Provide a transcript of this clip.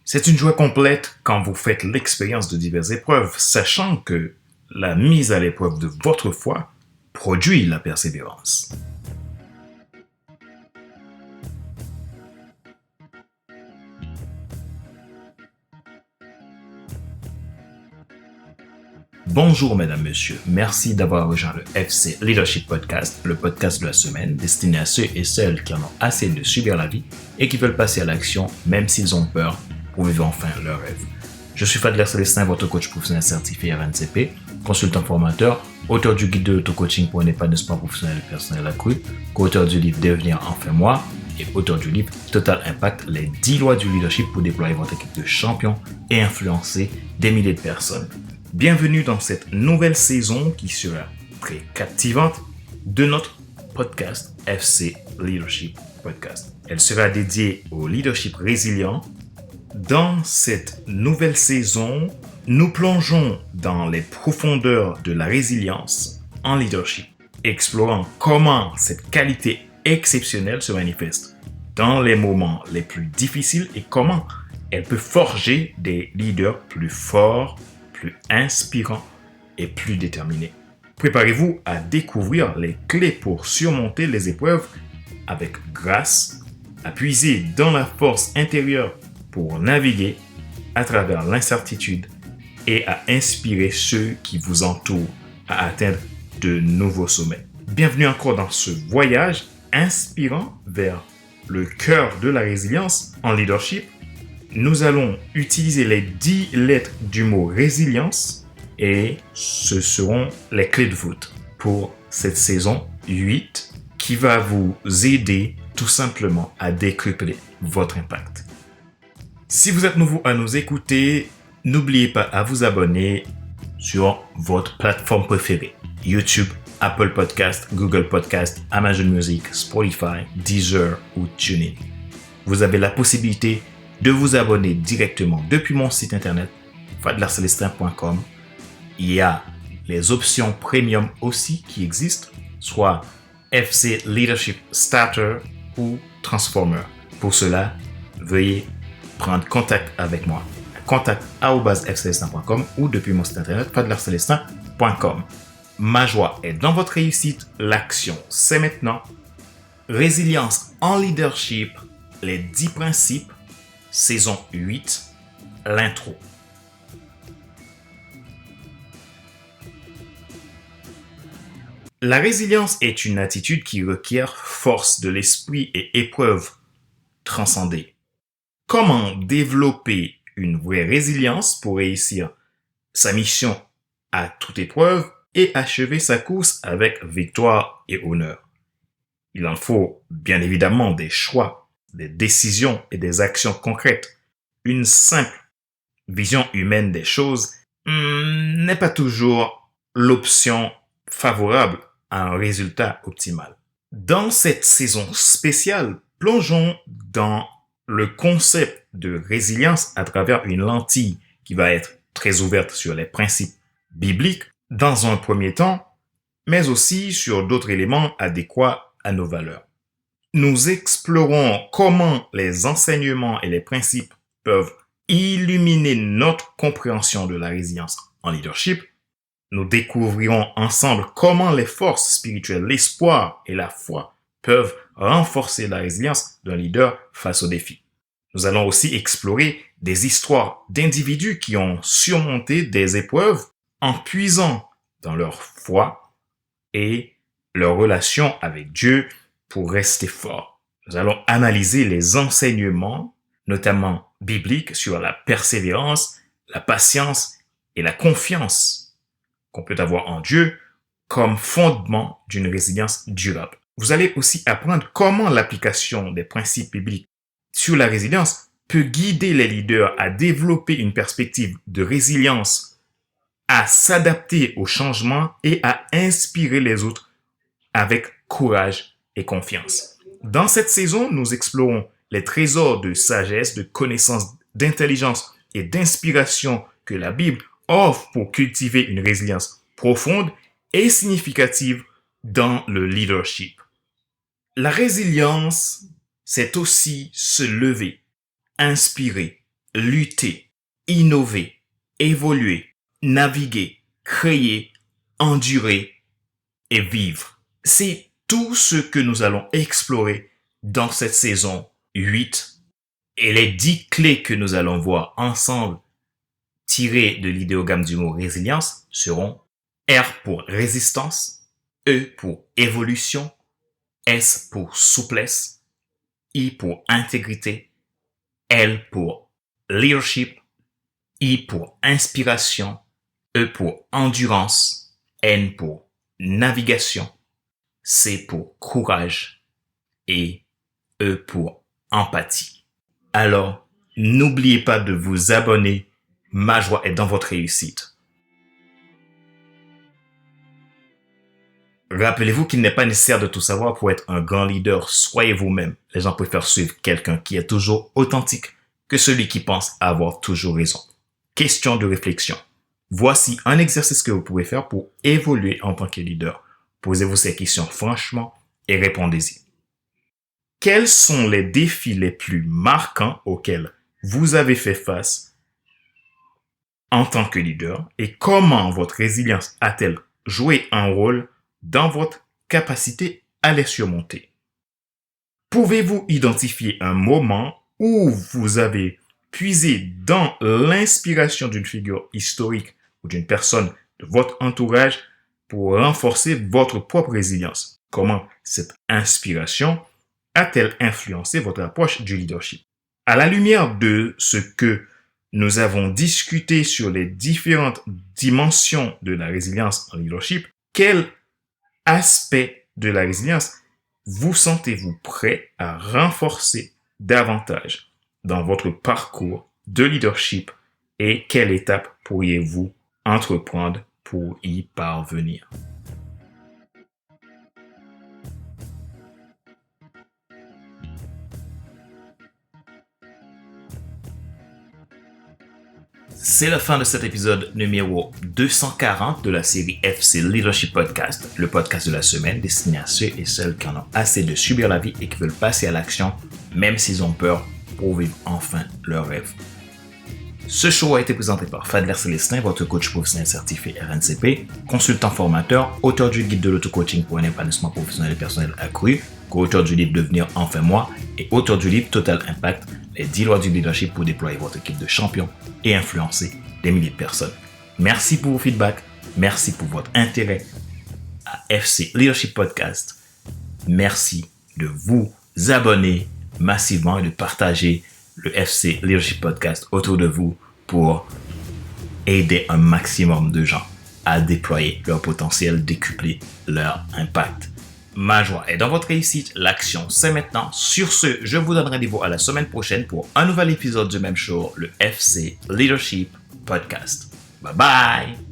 C'est une joie complète quand vous faites l'expérience de diverses épreuves, sachant que la mise à l'épreuve de votre foi produit la persévérance. Bonjour mesdames, messieurs, merci d'avoir rejoint le FC Leadership Podcast, le podcast de la semaine destiné à ceux et celles qui en ont assez de subir la vie et qui veulent passer à l'action même s'ils ont peur pour vivre enfin leur rêve. Je suis Fadler Célestin, votre coach professionnel certifié RNCP, consultant formateur, auteur du guide de l'auto-coaching pour un épanouissement professionnel et personnel accru, co-auteur du livre Devenir enfin moi et auteur du livre Total Impact, les 10 lois du leadership pour déployer votre équipe de champions et influencer des milliers de personnes. Bienvenue dans cette nouvelle saison qui sera très captivante de notre podcast FC Leadership Podcast. Elle sera dédiée au leadership résilient. Dans cette nouvelle saison, nous plongeons dans les profondeurs de la résilience en leadership, explorant comment cette qualité exceptionnelle se manifeste dans les moments les plus difficiles et comment elle peut forger des leaders plus forts, plus inspirants et plus déterminés. Préparez-vous à découvrir les clés pour surmonter les épreuves avec grâce, à puiser dans la force intérieure pour naviguer à travers l'incertitude et à inspirer ceux qui vous entourent à atteindre de nouveaux sommets. Bienvenue encore dans ce voyage inspirant vers le cœur de la résilience en leadership. Nous allons utiliser les 10 lettres du mot résilience et ce seront les clés de voûte pour cette saison 8 qui va vous aider tout simplement à décupler votre impact. Si vous êtes nouveau à nous écouter, n'oubliez pas à vous abonner sur votre plateforme préférée. YouTube, Apple Podcast, Google Podcast, Amazon Music, Spotify, Deezer ou TuneIn. Vous avez la possibilité de vous abonner directement depuis mon site internet fadlercelestin.com. Il y a les options premium aussi qui existent, soit FC Leadership Starter ou Transformer. Pour cela, veuillez prendre contact avec moi. contact@fcelestin.com ou depuis mon site internet fadlercelestin.com. Ma joie est dans votre réussite. L'action, c'est maintenant. Résilience en leadership, les 10 principes. Saison 8, l'intro. La résilience est une attitude qui requiert force de l'esprit et épreuve transcendée. Comment développer une vraie résilience pour réussir sa mission à toute épreuve et achever sa course avec victoire et honneur? Il en faut bien évidemment des choix, des décisions et des actions concrètes. Une simple vision humaine des choses n'est pas toujours l'option favorable à un résultat optimal. Dans cette saison spéciale, plongeons dans le concept de résilience à travers une lentille qui va être très ouverte sur les principes bibliques dans un premier temps, mais aussi sur d'autres éléments adéquats à nos valeurs. Nous explorons comment les enseignements et les principes peuvent illuminer notre compréhension de la résilience en leadership. Nous découvrirons ensemble comment les forces spirituelles, l'espoir et la foi peuvent renforcer la résilience d'un leader face aux défis. Nous allons aussi explorer des histoires d'individus qui ont surmonté des épreuves en puisant dans leur foi et leur relation avec Dieu pour rester fort. Nous allons analyser les enseignements, notamment bibliques, sur la persévérance, la patience et la confiance qu'on peut avoir en Dieu comme fondement d'une résilience durable. Vous allez aussi apprendre comment l'application des principes bibliques sur la résilience peut guider les leaders à développer une perspective de résilience, à s'adapter aux changements et à inspirer les autres avec courage et confiance. Dans cette saison, nous explorons les trésors de sagesse, de connaissance, d'intelligence et d'inspiration que la Bible offre pour cultiver une résilience profonde et significative dans le leadership. La résilience, c'est aussi se lever, inspirer lutter, innover, évoluer, naviguer, créer, endurer et vivre. C'est tout ce que nous allons explorer dans cette saison 8 et les 10 clés que nous allons voir ensemble tirées de l'idéogramme du mot résilience seront R pour résistance, E pour évolution, S pour souplesse, I pour intégrité, L pour leadership, I pour inspiration, E pour endurance, N pour navigation, C pour courage et E pour empathie. Alors, n'oubliez pas de vous abonner. Ma joie est dans votre réussite. Rappelez-vous qu'il n'est pas nécessaire de tout savoir pour être un grand leader. Soyez vous-même. Les gens préfèrent suivre quelqu'un qui est toujours authentique que celui qui pense avoir toujours raison. Question de réflexion. Voici un exercice que vous pouvez faire pour évoluer en tant que leader. Posez-vous ces questions franchement et répondez-y. Quels sont les défis les plus marquants auxquels vous avez fait face en tant que leader et comment votre résilience a-t-elle joué un rôle dans votre capacité à les surmonter? Pouvez-vous identifier un moment où vous avez puisé dans l'inspiration d'une figure historique ou d'une personne de votre entourage pour renforcer votre propre résilience? Comment cette inspiration a-t-elle influencé votre approche du leadership? À la lumière de ce que nous avons discuté sur les différentes dimensions de la résilience en leadership, quel aspect de la résilience vous sentez-vous prêt à renforcer davantage dans votre parcours de leadership et quelle étape pourriez-vous entreprendre pour y parvenir? C'est la fin de cet épisode numéro 240 de la série FC Leadership Podcast, le podcast de la semaine destiné à ceux et celles qui en ont assez de subir la vie et qui veulent passer à l'action, même s'ils ont peur, pour vivre enfin leurs rêves. Ce show a été présenté par Fadler Célestin, votre coach professionnel certifié RNCP, consultant formateur, auteur du guide de l'auto-coaching pour un épanouissement professionnel et personnel accru, co-auteur du livre Devenir enfin moi et auteur du livre Total Impact, les 10 lois du leadership pour déployer votre équipe de champions et influencer des milliers de personnes. Merci pour vos feedbacks, merci pour votre intérêt à FC Leadership Podcast. Merci de vous abonner massivement et de partager le FC Leadership Podcast autour de vous pour aider un maximum de gens à déployer leur potentiel, décupler leur impact. Ma joie est dans votre réussite. L'action, c'est maintenant. Sur ce, je vous donne rendez-vous à la semaine prochaine pour un nouvel épisode du même show, le FC Leadership Podcast. Bye bye!